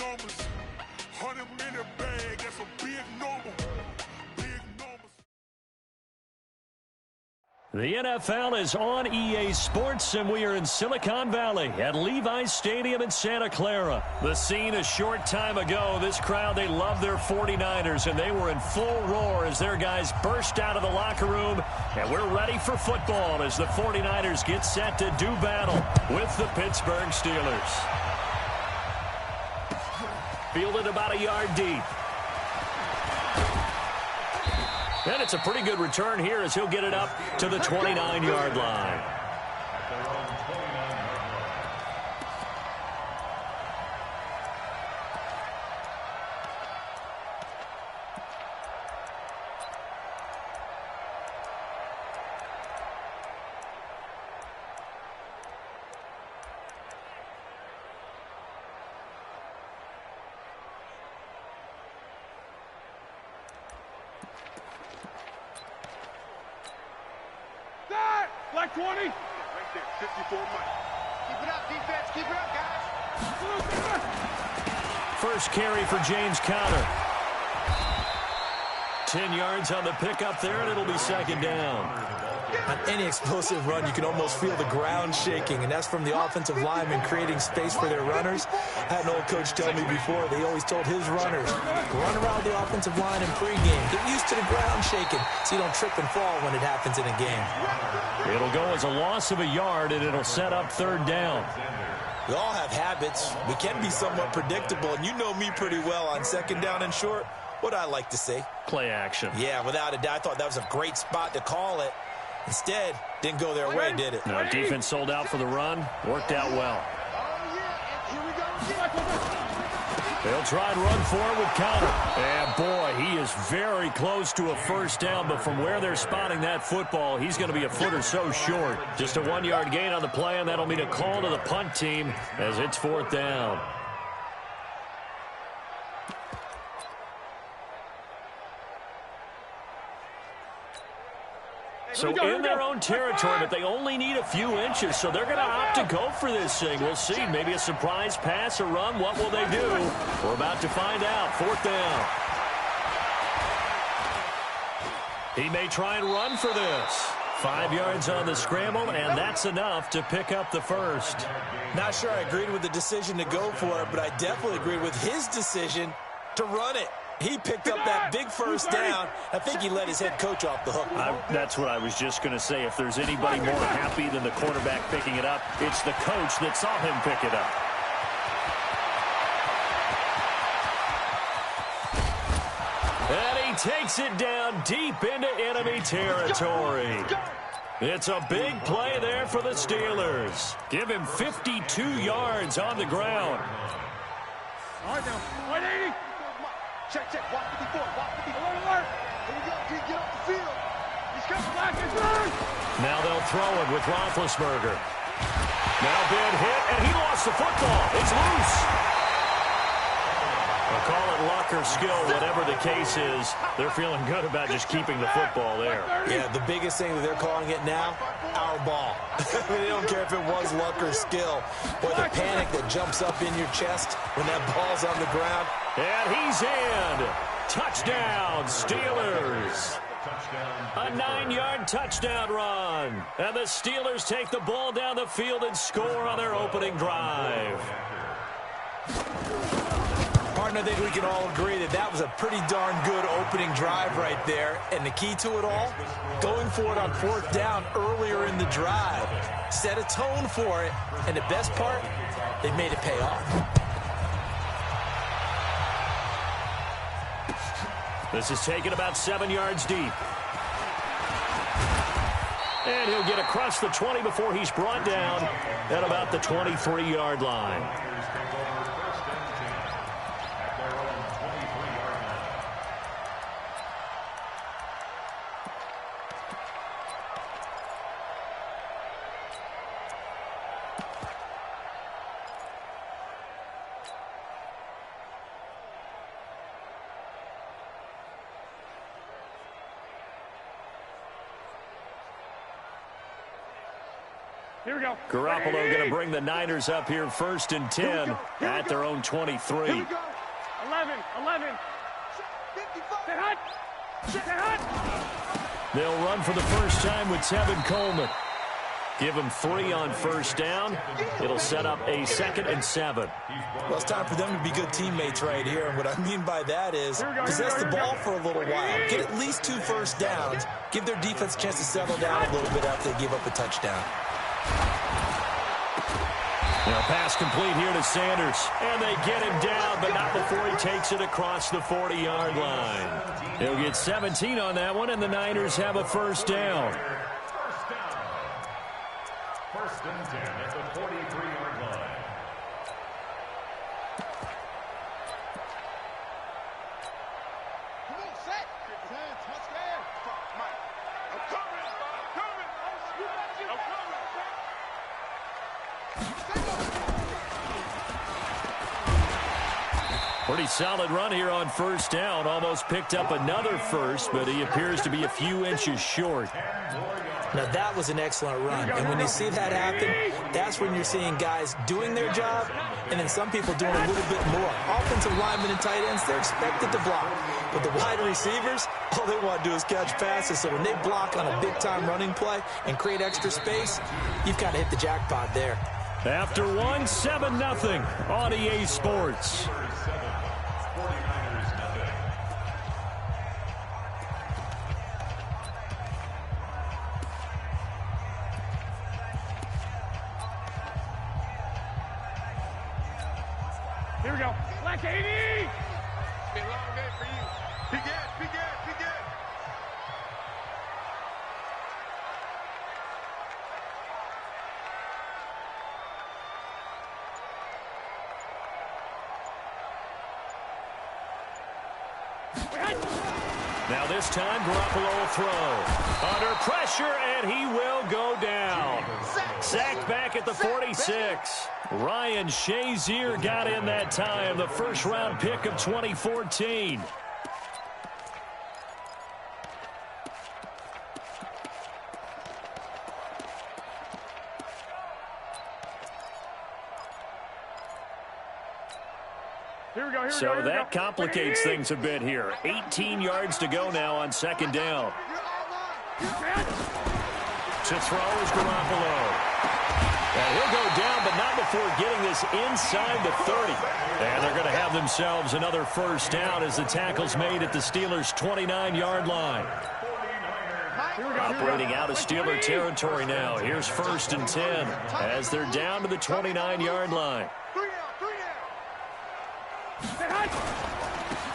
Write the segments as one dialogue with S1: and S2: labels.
S1: numbers. 100-minute bag, that's a big number. Big numbers.
S2: The NFL is on EA Sports, and we are in Silicon Valley at Levi's Stadium in Santa Clara. The scene a short time ago. This crowd, they love their 49ers, and they were in full roar as their guys burst out of the locker room. And we're ready for football as the 49ers get set to do battle with the Pittsburgh Steelers. Fielded about a yard deep. And it's a pretty good return here as he'll get it up to the 29-yard line.
S3: Like 20.
S1: Right there, 54 Mike.
S4: Keep it up, defense. Keep it up, guys.
S2: First carry for James Conner. 10 yards on the pickup there, and it'll be second down.
S5: On any explosive run, you can almost feel the ground shaking, and that's from the offensive linemen creating space for their runners. I had an old coach tell me before, they always told his runners, run around the offensive line in pregame. Get used to the ground shaking so you don't trip and fall when it happens in a game.
S2: It'll go as a loss of a yard, and it'll set up third down.
S5: We all have habits. We can be somewhat predictable, and you know me pretty well on second down and short. What I like to say?
S2: Play action.
S5: Yeah, without a doubt. I thought that was a great spot to call it. Instead, didn't go their way, did it?
S2: No, defense sold out for the run. Worked out well. They'll try and run for it with Conner. And, boy, he is very close to a first down, but from where they're spotting that football, he's going to be a foot or so short. Just a 1-yard gain on the play, and that'll mean a call to the punt team as it's fourth down. So in their own territory, but they only need a few inches, so they're going to opt to go for this thing. We'll see. Maybe a surprise pass or run. What will they do? We're about to find out. Fourth down. He may try and run for this. 5 yards on the scramble, and that's enough to pick up the first.
S5: Not sure I agreed with the decision to go for it, but I definitely agreed with his decision to run it. He picked up that big first down. I think he let his head coach off the hook.
S2: That's what I was just going to say. If there's anybody more happy than the quarterback picking it up, it's the coach that saw him pick it up. And he takes it down deep into enemy territory. It's a big play there for the Steelers. Give him 52 yards on the ground.
S3: All right, now, 180.
S4: Check, walk 54, walk 54.
S3: Alert.
S4: Here we go, get off the field.
S3: He's got the back and turn.
S2: Now they'll throw it with Roethlisberger. Now big hit, and he lost the football. It's loose. I'll call it luck or skill, whatever the case is. They're feeling good about just keeping the football there.
S5: Yeah, the biggest thing that they're calling it now, our ball. They don't care if it was luck or skill. Or the panic that jumps up in your chest when that ball's on the ground.
S2: And he's in. Touchdown, Steelers. A 9-yard touchdown run. And the Steelers take the ball down the field and score on their opening drive.
S5: Partner, I think we can all agree that that was a pretty darn good opening drive right there. And the key to it all, going for it on fourth down earlier in the drive. Set a tone for it. And the best part, they made it pay off.
S2: This is taken about 7 yards deep. And he'll get across the 20 before he's brought down at about the 23-yard line.
S3: Here we go.
S2: Garoppolo going to bring the Niners up here 1st and 10 at their own 23.
S3: Here we go. 11. Stay hot. Stay hot.
S2: They'll run for the first time with Tevin Coleman. Give him 3 on 1st down. It'll set up a 2nd and 7.
S5: Well, it's time for them to be good teammates right here. And what I mean by that is possess the ball for a little while. Get at least 2 first downs. Give their defense a chance to settle down a little bit after they give up a touchdown.
S2: Now pass complete here to Sanders. And they get him down, but not before he takes it across the 40-yard line. He'll get 17 on that one, and the Niners have a 1st down.
S6: 1st and 10 at the 43-yard line.
S4: Come on, set. Touchdown. Mike. I'm coming.
S2: Pretty solid run here on 1st down. Almost picked up another first, but he appears to be a few inches short.
S5: Now, that was an excellent run. And when you see that happen, that's when you're seeing guys doing their job and then some people doing a little bit more. Offensive linemen and tight ends, they're expected to block. But the wide receivers, all they want to do is catch passes. So when they block on a big-time running play and create extra space, you've kind of hit the jackpot there.
S2: After 7-0 on EA Sports.
S3: Here we go. Black 80.
S4: It's been a long day for you. Begin.
S2: Now this time, Garoppolo will throw. Under pressure, and he will go down. Sacked back at the 46. Ryan Shazier got in that time, the first-round pick of 2014. So that complicates things a bit here. 18 yards to go now on 2nd down. To throw is Garoppolo. And he'll go down, but not before getting this inside the 30. And they're going to have themselves another 1st down as the tackle's made at the Steelers' 29-yard line. Operating out of Steeler territory now. Here's 1st and 10 as they're down to the 29-yard line.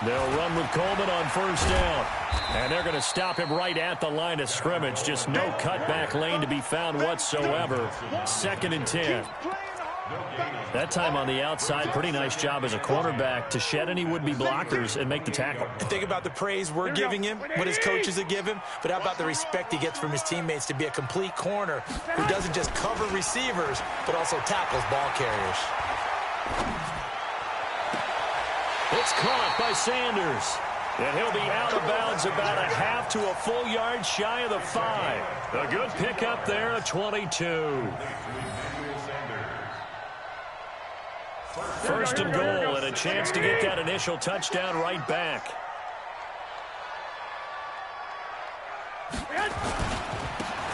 S2: They'll run with Coleman on 1st down. And they're going to stop him right at the line of scrimmage. Just no cutback lane to be found whatsoever. 2nd and 10. That time on the outside, pretty nice job as a cornerback to shed any would-be blockers and make the tackle.
S5: And think about the praise we're giving him, what his coaches have given him, but how about the respect he gets from his teammates to be a complete corner who doesn't just cover receivers, but also tackles ball carriers.
S2: It's caught by Sanders. And he'll be out of bounds about a half to a full yard shy of the 5. A good pickup there at 22. 1st and goal, and a chance to get that initial touchdown right back.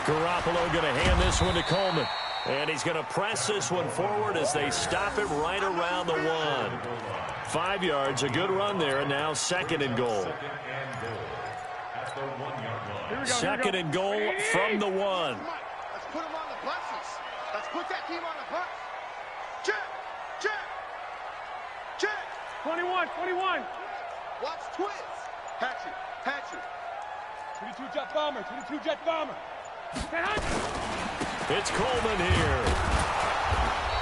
S2: Garoppolo going to hand this one to Coleman. And he's going to press this one forward as they stop him right around the 1. 5 yards, a good run there, and now 2nd and goal. 2nd and goal from the 1.
S4: Let's put them on the buses. Let's put that team on the bus. Check.
S3: 21.
S4: Watch twins. Hatchet.
S3: 22 jet bomber.
S2: It's Coleman here.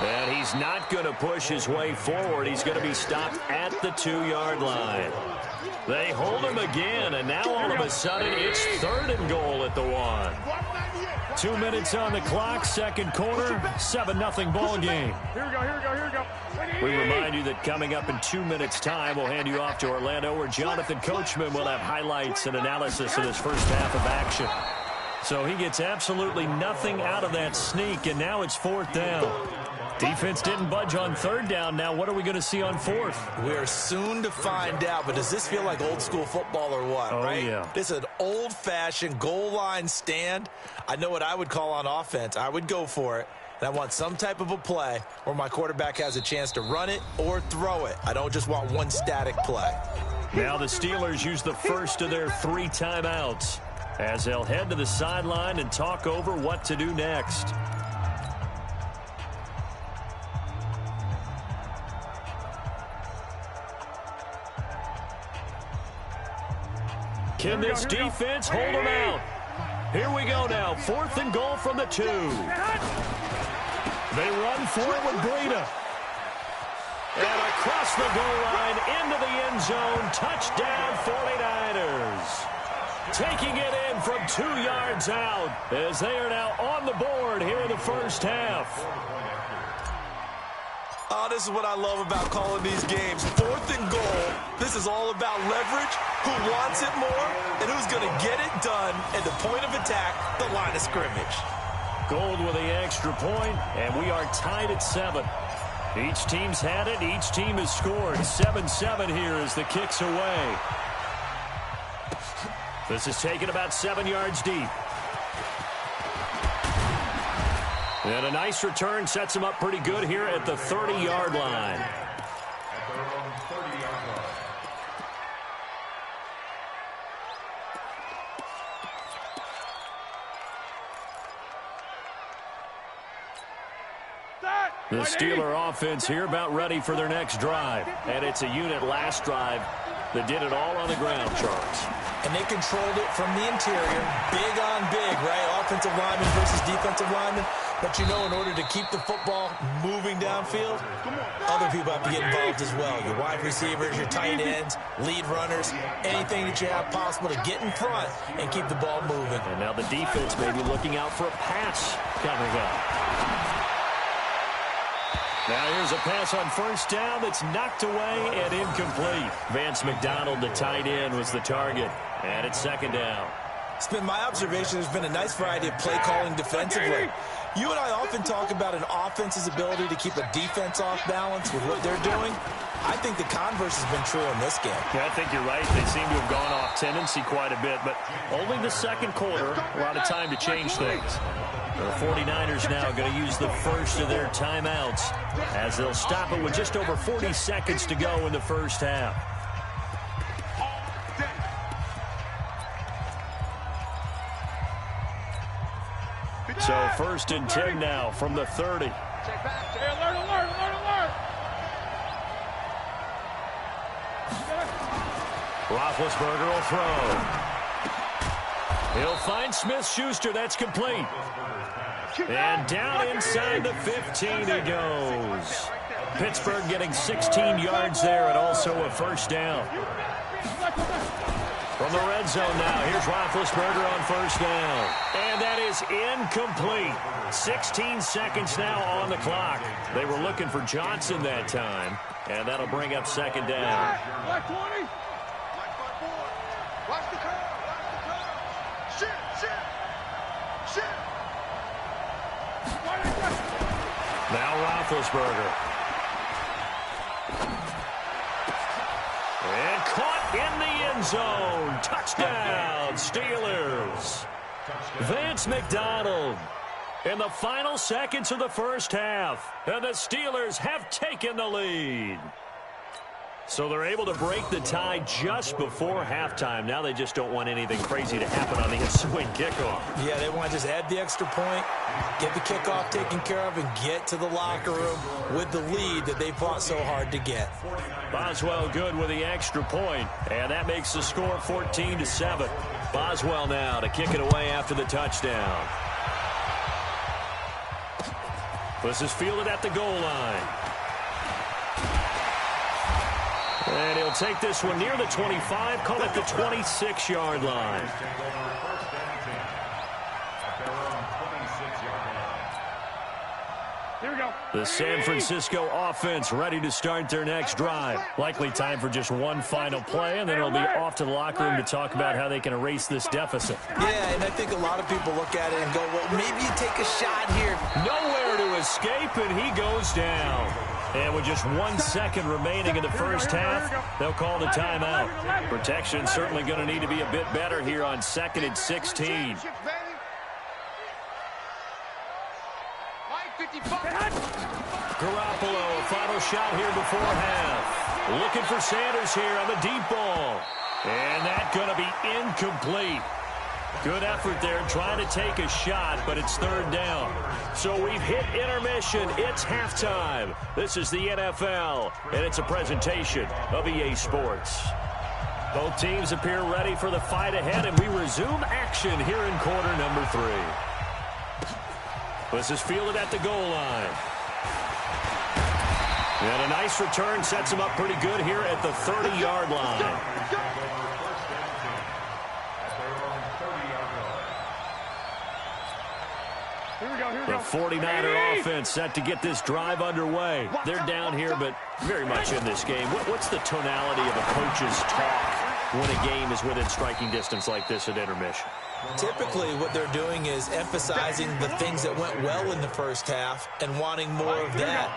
S2: And he's not going to push his way forward. He's going to be stopped at the 2-yard line. They hold him again, and now all of a sudden it's 3rd and goal at the 1. 2 minutes on the clock, 2nd quarter, 7-0 ball game.
S3: Here we go.
S2: We remind you that coming up in 2 minutes' time, we'll hand you off to Orlando, where Jonathan Coachman will have highlights and analysis of this first half of action. So he gets absolutely nothing out of that sneak, and now it's 4th down. Defense didn't budge on 3rd down. Now what are we going to see on 4th?
S5: We are soon to find out, but does this feel like old school football or what, right?
S2: Yeah.
S5: This is an old-fashioned goal line stand. I know what I would call on offense. I would go for it. And I want some type of a play where my quarterback has a chance to run it or throw it. I don't just want one static play.
S2: Now the Steelers use the first of their 3 timeouts as they'll head to the sideline and talk over what to do next. Can this defense hold them out? Here we go now. 4th and goal from the 2. They run for it with Breida. And across the goal line into the end zone. Touchdown 49ers. Taking it in from 2 yards out as they are now on the board here in the first half.
S5: Oh, this is what I love about calling these games. 4th and goal. This is all about leverage, who wants it more, and who's going to get it done at the point of attack, the line of scrimmage.
S2: Gold with the extra point, and we are tied at 7. Each team's had it. Each team has scored. 7-7 here as the kick's away. This is taken about 7 yards deep. And a nice return sets him up pretty good here at the 30-yard line.
S6: At their own 30-yard line.
S2: The Steeler offense here about ready for their next drive. And it's a unit last drive that did it all on the ground, Charles.
S5: And they controlled it from the interior, big on big, right? Offensive lineman versus defensive lineman. But you know, in order to keep the football moving downfield, other people have to get involved as well. Your wide receivers, your tight ends, lead runners, anything that you have possible to get in front and keep the ball moving.
S2: And now the defense may be looking out for a pass coming up. Now here's a pass on 1st down that's knocked away and incomplete. Vance McDonald, the tight end, was the target. And it's 2nd down.
S5: It's been my observation there's been a nice variety of play calling defensively. You and I often talk about an offense's ability to keep a defense off balance with what they're doing. I think the converse has been true in this game.
S2: Yeah, I think you're right. They seem to have gone off tendency quite a bit, but only the 2nd quarter, a lot of time to change things. The 49ers now going to use the first of their timeouts as they'll stop it with just over 40 seconds to go in the first half. So 1st and 10 now from the 30.
S3: Hey, alert.
S2: Roethlisberger will throw. He'll find Smith-Schuster. That's complete. And down inside the 15 he goes. Pittsburgh getting 16 yards there and also a 1st down. From the red zone now, here's Roethlisberger on 1st down. And that is incomplete. 16 seconds now on the clock. They were looking for Johnson that time, and that'll bring up 2nd down.
S3: Black 20.
S4: Watch the curve. Shit.
S2: Now Roethlisberger. And caught in the end zone. Touchdown, Steelers. Vance McDonald in the final seconds of the first half. And the Steelers have taken the lead. So they're able to break the tie just before halftime. Now they just don't want anything crazy to happen on the ensuing kickoff.
S5: Yeah, they want to just add the extra point, get the kickoff taken care of, and get to the locker room with the lead that they fought so hard to get.
S2: Boswell good with the extra point, and that makes the score 14-7. Boswell now to kick it away after the touchdown. This is fielded at the goal line. And he'll take this one near the 25, call it the 26-yard line.
S3: Here we go.
S2: The San Francisco offense ready to start their next drive. Likely time for just one final play, and then it'll be off to the locker room to talk about how they can erase this deficit.
S5: Yeah, and I think a lot of people look at it and go, well, maybe you take a shot here.
S2: Nowhere to escape, and he goes down. And with just 1 second remaining in the first half, they'll call the timeout. Protection certainly going to need to be a bit better here on 2nd and 16. Garoppolo, a final shot here before half. Looking for Sanders here on the deep ball. And that's going to be incomplete. Good effort there trying to take a shot, but it's 3rd down. So we've hit intermission. It's halftime. This is the NFL, and it's a presentation of EA Sports. Both teams appear ready for the fight ahead, and we resume action here in quarter number 3. This is fielded at the goal line. And a nice return sets him up pretty good here at the 30-yard line. The 49er offense set to get this drive underway. They're down here, but very much in this game. What's the tonality of a coach's talk when a game is within striking distance like this at intermission?
S5: Typically, what they're doing is emphasizing the things that went well in the first half and wanting more of that.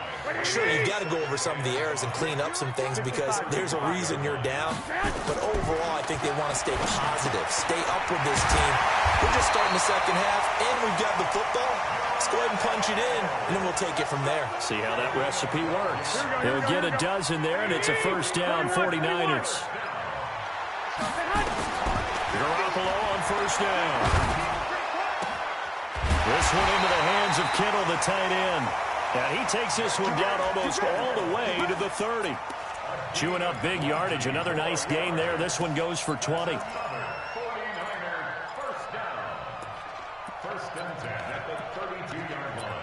S5: Sure, you've got to go over some of the errors and clean up some things because there's a reason you're down. But overall, I think they want to stay positive, stay up with this team. We're just starting the second half, and we've got the football. Let's go ahead and punch it in, and then we'll take it from there.
S2: See how that recipe works. They'll get a dozen there, and it's a first down, 49ers. Garoppolo on first down. This one into the hands of Kittle, the tight end. And he takes this one down almost all the way to the 30. Chewing up big yardage. Another nice gain there. This one goes for 20.
S6: 49ers first down. 1st and 10 at the 32-yard line.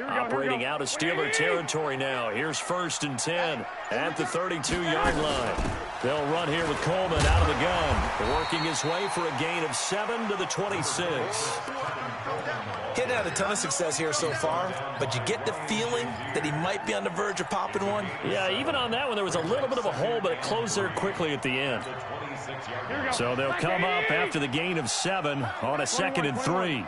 S2: Operating out of Steeler territory now. Here's 1st and 10 at the 32-yard line. They'll run here with Coleman out of the gun, working his way for a gain of 7 to the 26.
S5: Hitting had a ton of success here so far, but you get the feeling that he might be on the verge of popping one.
S2: Yeah, even on that one, there was a little bit of a hole, but it closed there quickly at the end. So they'll come up after the gain of 7 on a 2nd and 3.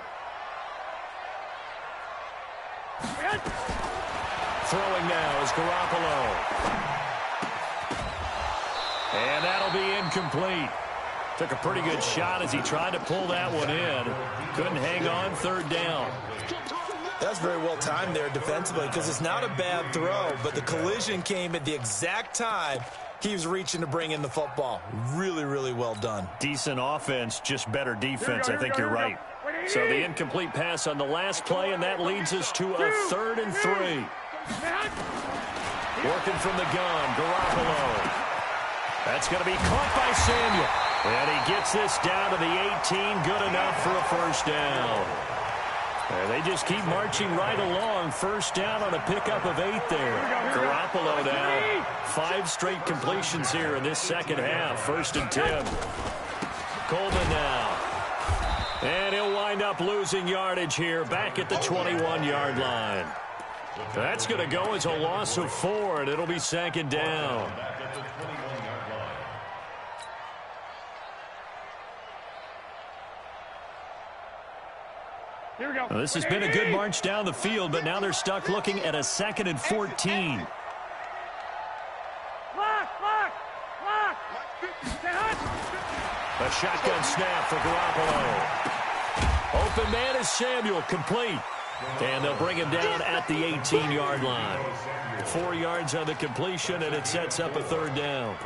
S2: Throwing now is Garoppolo. And that'll be incomplete. Took a pretty good shot as he tried to pull that one in. Couldn't hang on, 3rd down.
S5: That's very well timed there defensively because it's not a bad throw, but the collision came at the exact time he was reaching to bring in the football. Really, really well done.
S2: Decent offense, just better defense. I think you're right. So the incomplete pass on the last play, and that leads us to a 3rd and 3. Working from the gun, Garoppolo. That's going to be caught by Samuel. And he gets this down to the 18, good enough for a first down. And they just keep marching right along. First down on a pickup of 8 there. Garoppolo now, 5 straight completions here in this second half. 1st and 10. Coleman now. And he'll wind up losing yardage here back at the 21-yard line. That's going to go as a loss of 4, and it'll be 2nd down.
S3: Here we go.
S2: Well, this has been a good march down the field, but now they're stuck looking at a 2nd and 14. A shotgun snap for Garoppolo. Open man is Samuel, complete. And they'll bring him down at the 18-yard line. 4 yards on the completion, and it sets up a 3rd down.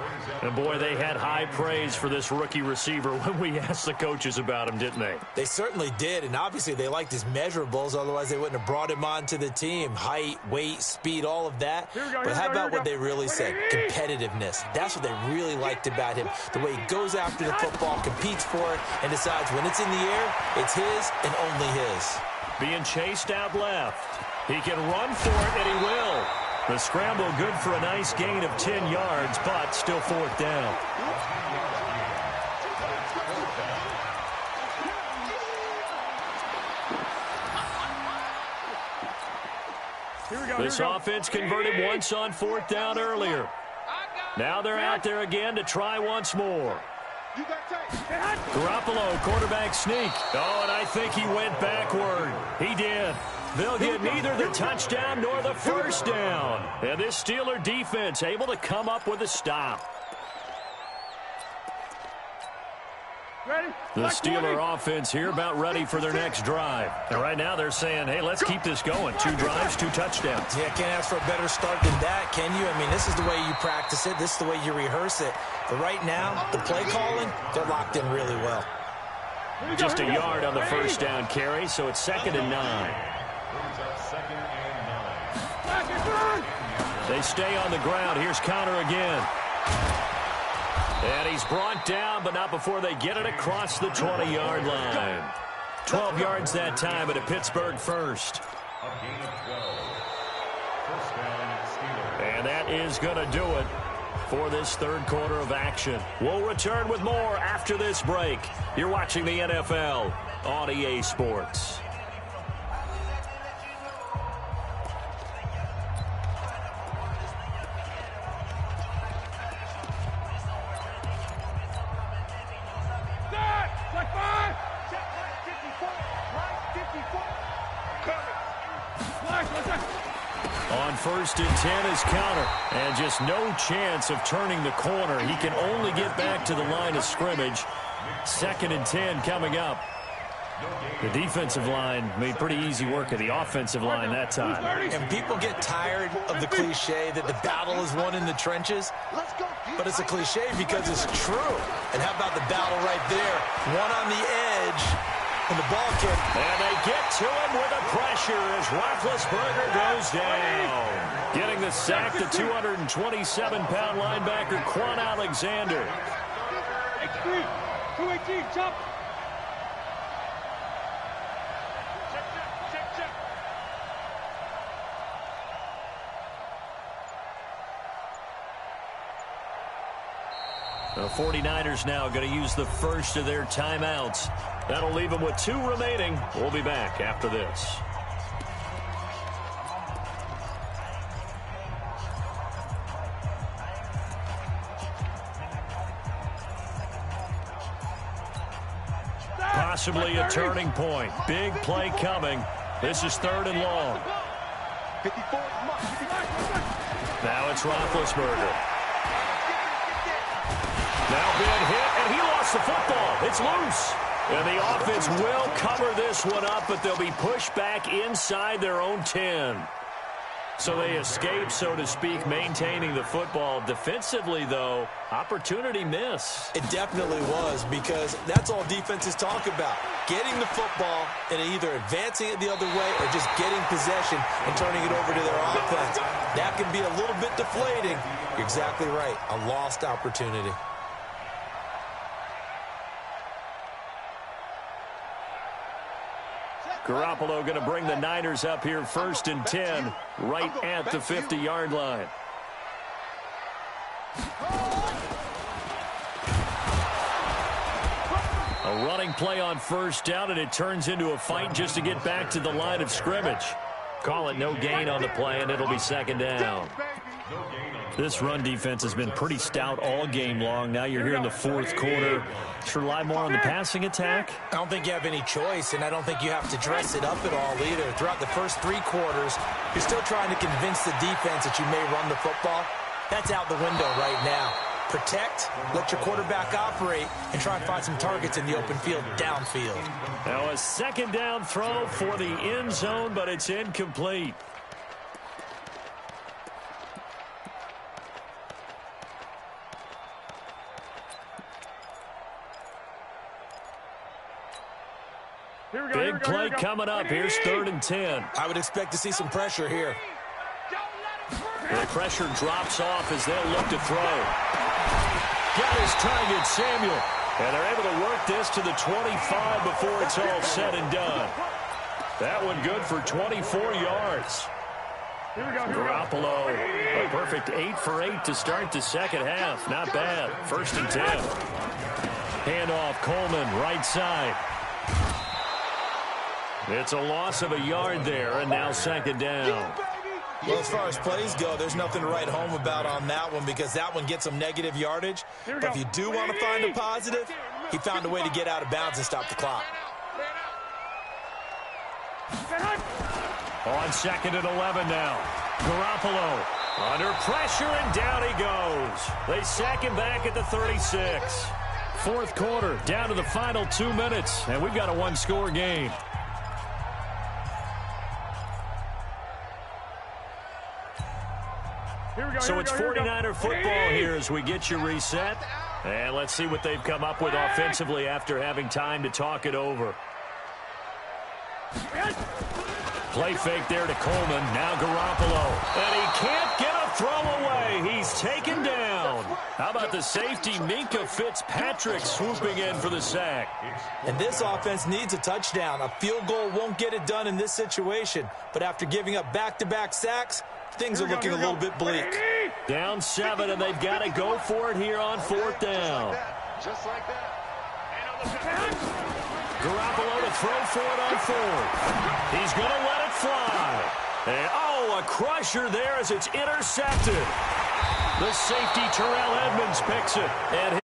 S2: And, boy, they had high praise for this rookie receiver when we asked the coaches about him, didn't they?
S5: They certainly did, and obviously they liked his measurables. Otherwise, they wouldn't have brought him onto the team. Height, weight, speed, all of that. But how about what they really said? Competitiveness. That's what they really liked about him. The way he goes after the football, competes for it, and decides when it's in the air, it's his and only his.
S2: Being chased out left. He can run for it, and he will. The scramble good for a nice gain of 10 yards, but still fourth down. This offense converted once on fourth down earlier. Now they're out there again to try once more. Garoppolo, quarterback sneak. Oh, and I think he went backward. He did. They'll get neither the touchdown nor the first down. And this Steeler defense able to come up with a stop. The Steeler offense here about ready for their next drive. And right now they're saying, hey, let's keep this going. 2 drives, 2 touchdowns.
S5: Yeah, can't ask for a better start than that, can you? I mean, this is the way you practice it. This is the way you rehearse it. But right now, the play calling, they're locked in really well.
S2: Just a yard on the first down carry, so it's 2nd and 9. They stay on the ground. Here's Connor again. And he's brought down, but not before they get it across the 20-yard line. 12 yards that time at a Pittsburgh first. And that is going to do it for this third quarter of action. We'll return with more after this break. You're watching the NFL on EA Sports. On 1st and 10 is Connor, and just no chance of turning the corner. He can only get back to the line of scrimmage. 2nd and 10 coming up. The defensive line made pretty easy work of the offensive line that time.
S5: And people get tired of the cliche that the battle is won in the trenches, but it's a cliche because it's true. And how about the battle right there? One on the edge. And the ball kick.
S2: And they get to him with a pressure as Roethlisberger goes down. Getting the sack, the 227-pound linebacker, Quan Alexander.
S3: 218, jump.
S2: The 49ers now going to use the first of their timeouts. That'll leave them with 2 remaining. We'll be back after this. Possibly a turning point. Big play coming. This is 3rd and long. Now it's Roethlisberger. Now being hit, and he lost the football. It's loose. And the offense will cover this one up, but they'll be pushed back inside their own 10. So they escape, so to speak, maintaining the football. Defensively, though, opportunity miss.
S5: It definitely was, because that's all defenses talk about. Getting the football and either advancing it the other way or just getting possession and turning it over to their offense. That can be a little bit deflating. You're exactly right. A lost opportunity.
S2: Garoppolo going to bring the Niners up here 1st and 10, right at the 50-yard line. A running play on 1st down, and it turns into a fight just to get back to the line of scrimmage. Call it no gain on the play, and it'll be 2nd down. This run defense has been pretty stout all game long. Now you're here in the 4th quarter. Should rely more on the passing attack?
S5: I don't think you have any choice, and I don't think you have to dress it up at all either. Throughout the first 3 quarters, you're still trying to convince the defense that you may run the football. That's out the window right now. Protect, let your quarterback operate, and try and find some targets in the open field downfield.
S2: Now a 2nd down throw for the end zone, but it's incomplete. Big play coming up. Here's 3rd and 10.
S5: I would expect to see some pressure here.
S2: The pressure drops off as they'll look to throw. Got his target, Samuel. And they're able to work this to the 25 before it's all said and done. That one good for 24 yards.
S3: Here we go.
S2: Garoppolo, a perfect 8 for 8 to start the second half. Not bad. 1st and 10. Handoff, Coleman, right side. It's a loss of a yard there, and now 2nd down.
S5: Well, as far as plays go, there's nothing to write home about on that one because that one gets some negative yardage. But if you do want to find a positive, he found a way to get out of bounds and stop the clock.
S2: On 2nd and 11 now. Garoppolo under pressure, and down he goes. They sack him back at the 36. 4th quarter, down to the final 2 minutes, and we've got a one-score game. So it's 49er football here as we get you reset. And let's see what they've come up with offensively after having time to talk it over. Play fake there to Coleman. Now Garoppolo. And he can't get a throw away. He's taken down. How about the safety, Minka Fitzpatrick, swooping in for the sack.
S5: And this offense needs a touchdown. A field goal won't get it done in this situation. But after giving up back-to-back sacks, things are looking a little bit bleak.
S2: Down 7, and they've got to go for it here on 4th down.
S4: Just like that.
S2: Garoppolo to throw for it on 4th. He's going to let it fly. And, a crusher there as it's intercepted. The safety, Terrell Edmonds, picks it. And